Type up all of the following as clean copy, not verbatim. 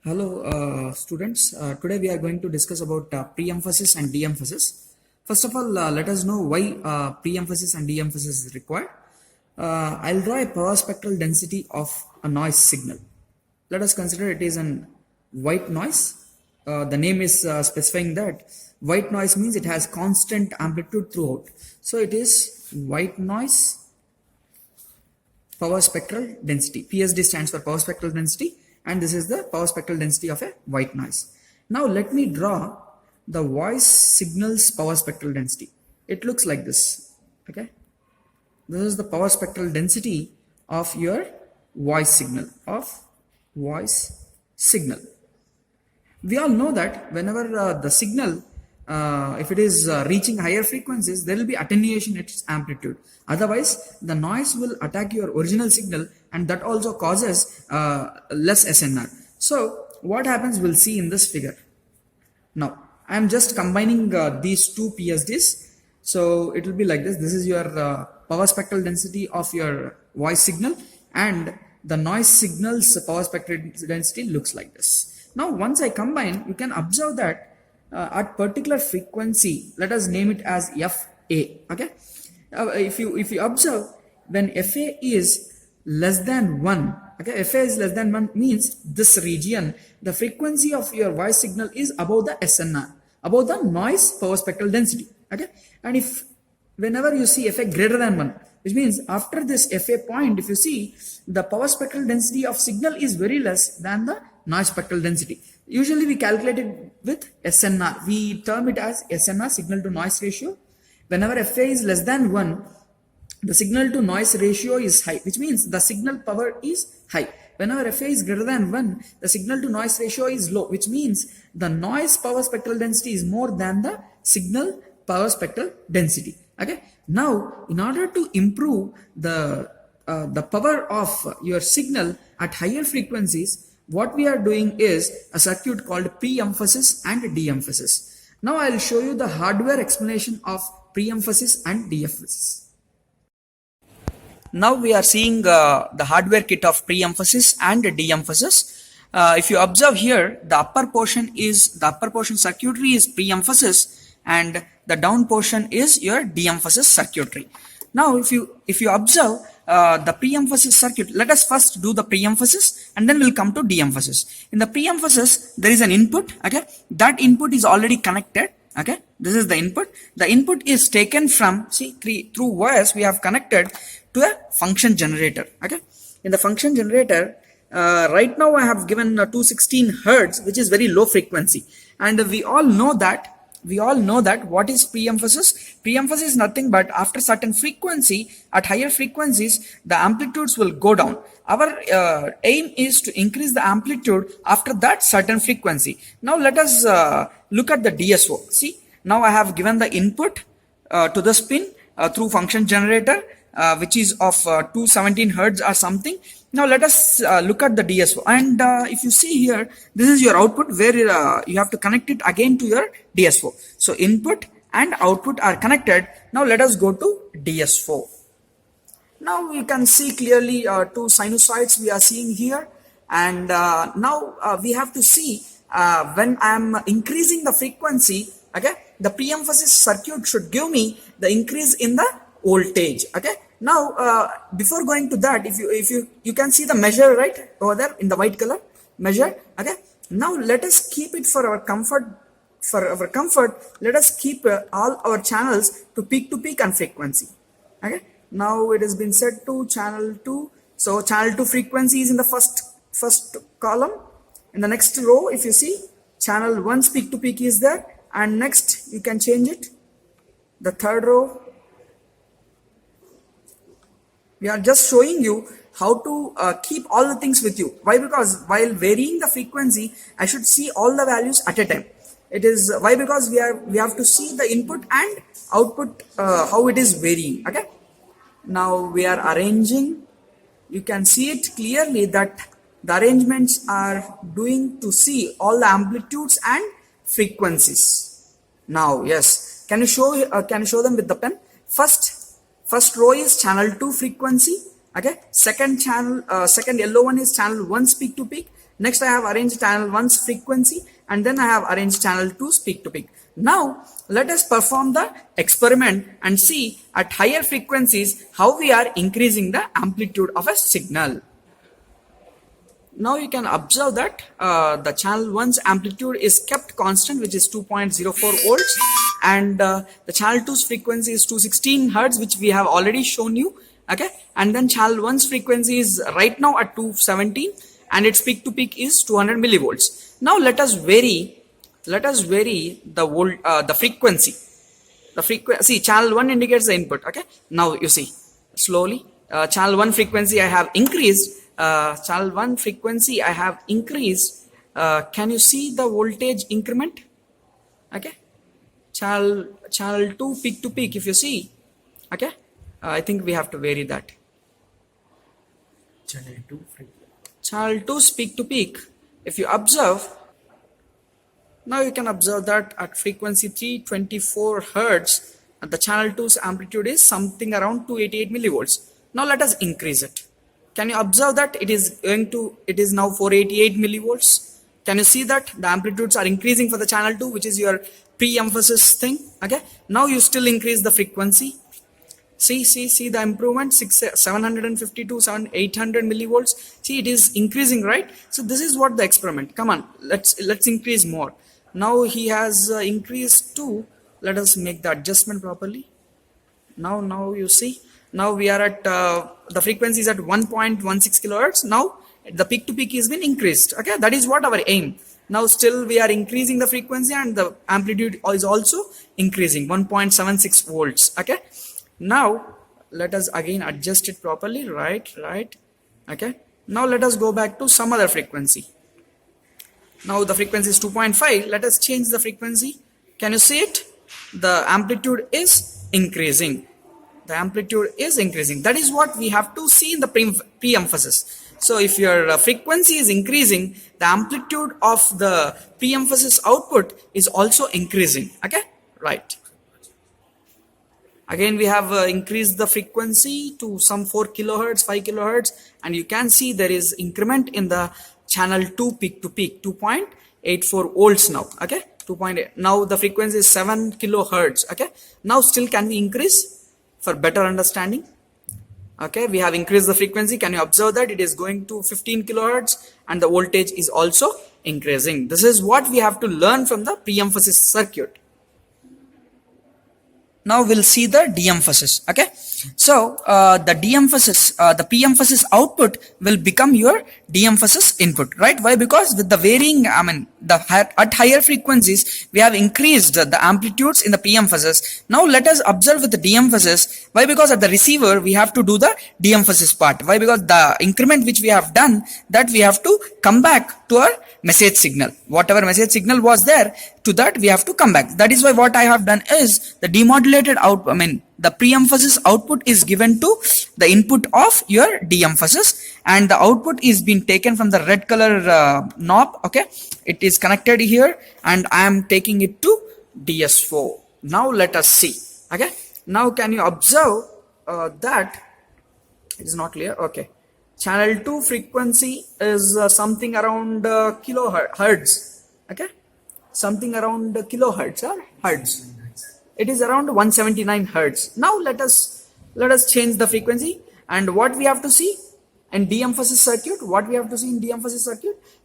Hello, students. Today we are going to discuss about pre-emphasis and de-emphasis. First of all, let us know why pre-emphasis and de-emphasis is required. I'll draw a power spectral density of a noise signal. Let us consider it is an white noise. The name is specifying that white noise means it has constant amplitude throughout. So it is white noise power spectral density. PSD stands for power spectral density, and this is the power spectral density of a white noise. Now let me draw the voice signal's power spectral density. It looks like this. Okay, this is the power spectral density of your voice signal. We all know that whenever the signal, if it is reaching higher frequencies, there will be attenuation in its amplitude. Otherwise, the noise will attack your original signal, and that also causes less SNR. So what happens we'll see in this figure. Now I am just combining these two PSDs. So it will be like this. This is your power spectral density of your voice signal, and the noise signal's power spectral density looks like this. Now once I combine, you can observe that at particular frequency, let us name it as FA. Okay, if you observe, when FA is less than 1, okay, FA is less than 1 means this region, the frequency of your voice signal is above the SNR, above the noise power spectral density. Okay, and if whenever you see FA greater than 1, which means after this FA point, if you see, the power spectral density of signal is very less than the noise spectral density. Usually we calculate it with SNR. We term it as SNR, signal to noise ratio. Whenever FA is less than 1, the signal to noise ratio is high, which means the signal power is high. Whenever FA is greater than 1, the signal to noise ratio is low, which means the noise power spectral density is more than the signal power spectral density. Okay. Now, in order to improve the power of your signal at higher frequencies, what we are doing is a circuit called pre-emphasis and de-emphasis. Now I will show you the hardware explanation of pre-emphasis and de-emphasis. Now we are seeing the hardware kit of pre-emphasis and de-emphasis. If you observe here, the upper portion circuitry is pre-emphasis, and the down portion is your de-emphasis circuitry. Now if you observe the pre-emphasis circuit, let us first do the pre-emphasis and then we'll come to de-emphasis. In the pre-emphasis, there is an input. Okay, that input is already connected. Okay, this is the input. The input is taken from, through wires we have connected to a function generator. Okay, in the function generator, right now I have given 216 hertz, which is very low frequency, and we all know that what is pre-emphasis. Pre-emphasis is nothing but after certain frequency, at higher frequencies, the amplitudes will go down. Our aim is to increase the amplitude after that certain frequency. Now let us look at the DSO. See, now I have given the input to the pin through function generator, which is of 217 hertz or something. Now let us look at the DSO, and if you see here, this is your output where you have to connect it again to your DSO. So input and output are connected. Now let us go to DSO. Now we can see clearly two sinusoids we are seeing here, and now we have to see when I am increasing the frequency. Okay, the pre-emphasis circuit should give me the increase in the voltage. Okay. Now, before going to that, if you can see the measure right over there in the white color measure. Okay. Now let us keep it for our comfort. Let us keep all our channels to peak and frequency. Okay. Now it has been set to channel 2. So channel 2 frequency is in the first column. In the next row, if you see, channel 1's peak to peak is there, and next you can change it. The third row. We are just showing you how to keep all the things with you. Why? Because while varying the frequency, I should see all the values at a time. It is why? Because we have to see the input and output, how it is varying. Okay. Now we are arranging. You can see it clearly that the arrangements are doing to see all the amplitudes and frequencies. Now, yes, can you show them with the pen? First row is channel 2 frequency. Okay, second yellow one is channel 1's peak to peak, Next I have arranged channel 1's frequency, and then I have arranged channel 2's peak to peak. Now let us perform the experiment and see at higher frequencies how we are increasing the amplitude of a signal. Now you can observe that the channel 1's amplitude is kept constant, which is 2.04 volts, and the channel 2's frequency is 216 hertz, which we have already shown you. Okay, and then channel 1's frequency is right now at 217, and its peak to peak is 200 millivolts. Now let us vary the frequency. See, channel 1 indicates the input. Okay, now you see slowly channel 1 frequency I have increased. Channel 1 frequency I have increased. Can you see the voltage increment? Okay, channel 2 peak to peak, if you see. Okay, I think we have to vary that. Channel 2's peak to peak, if you observe, now you can observe that at frequency 324 hertz the channel 2's amplitude is something around 288 millivolts. Now let us increase it. Can you observe that it is now 488 millivolts? Can you see that the amplitudes are increasing for the channel 2, which is your pre-emphasis thing? Okay, now you still increase the frequency. See the improvement, 750 to 800 millivolts. See, it is increasing, right? So this is what the experiment. Come on, let's increase more. Now he has increased to, let us make the adjustment properly. Now you see, now we are at the frequency is at 1.16 kilohertz. Now the peak to peak has been increased. Okay, that is what our aim. Now still we are increasing the frequency, and the amplitude is also increasing, 1.76 volts. Okay, now let us again adjust it properly. Right. Okay, now let us go back to some other frequency. Now the frequency is 2.5. Let us change the frequency. Can you see it? The amplitude is increasing. The amplitude is increasing. That is what we have to see in the pre-emphasis. So if your frequency is increasing, the amplitude of the pre-emphasis output is also increasing. Okay, right. Again, we have increased the frequency to some 4 kilohertz, 5 kilohertz, and you can see there is increment in the channel 2 peak to peak, 2.84 volts now. Okay, 2.8. Now the frequency is 7 kilohertz. Okay, now still can we increase for better understanding? Okay, we have increased the frequency. Can you observe that it is going to 15 kilohertz, and the voltage is also increasing? This is what we have to learn from the pre-emphasis circuit. Now we'll see the de-emphasis. Okay, so the de-emphasis, the pre-emphasis output will become your de-emphasis input, right? Why? Because with the varying, at higher frequencies we have increased the amplitudes in the pre-emphasis. Now let us observe with the de-emphasis. Why? Because at the receiver we have to do the de-emphasis part. Why? Because the increment which we have done, that we have to come back to our message signal. Whatever message signal was there, to that we have to come back. That is why what I have done is the demodulated out, the pre-emphasis output is given to the input of your de-emphasis, and the output is being taken from the red color knob. Okay, it is connected here, and I am taking it to DS4. Now let us see. Okay, now can you observe that it is not clear? Okay, channel 2 frequency is something around kilohertz. Okay, something around kilohertz or hertz. It is around 179 hertz. Now let us change the frequency, and what we have to see in de-emphasis circuit,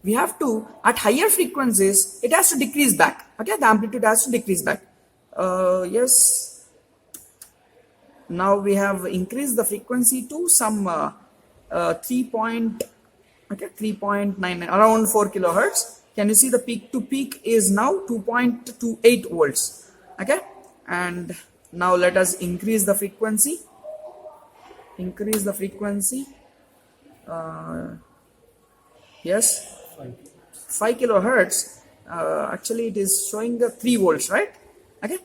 we have to, at higher frequencies, it has to decrease back. Okay, the amplitude has to decrease back. Yes. Now we have increased the frequency to some 3.99, around 4 kilohertz. Can you see the peak to peak is now 2.28 volts. Okay, and now let us increase the frequency. Yes, 5 kilohertz. Actually it is showing the 3 volts, right? Okay,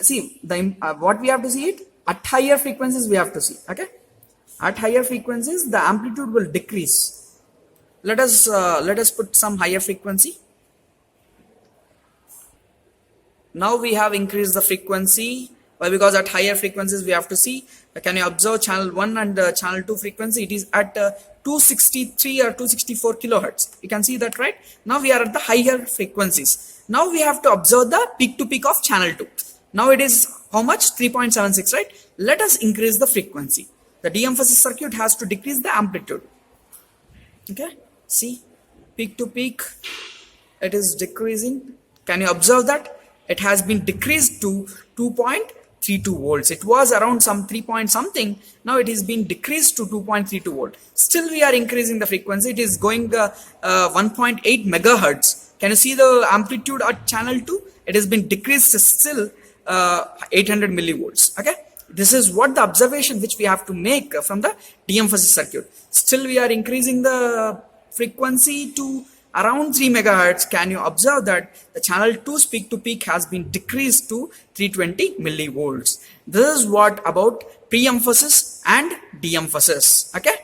see the what we have to see it at higher frequencies we have to see. Okay, at higher frequencies the amplitude will decrease. Let us put some higher frequency. Now we have increased the frequency Why? Because at higher frequencies we have to see, can you observe channel 1 and channel 2 frequency? It is at 263 or 264 kilohertz. You can see that, right? Now we are at the higher frequencies. Now we have to observe the peak to peak of channel 2. Now it is how much? 3.76, right? Let us increase the frequency. The de-emphasis circuit has to decrease the amplitude. Okay, see, peak to peak, it is decreasing. Can you observe that? It has been decreased to 2.32 volts. It was around some 3 point something. Now it is being decreased to 2.32 volt. Still we are increasing the frequency. It is going 1.8 megahertz. Can you see the amplitude at channel 2? It has been decreased still 800 millivolts. Okay, this is what the observation which we have to make from the de-emphasis circuit. Still we are increasing the frequency to around 3 megahertz. Can you observe that the channel 2's peak to peak has been decreased to 320 millivolts. This is what about pre-emphasis and de-emphasis. Okay.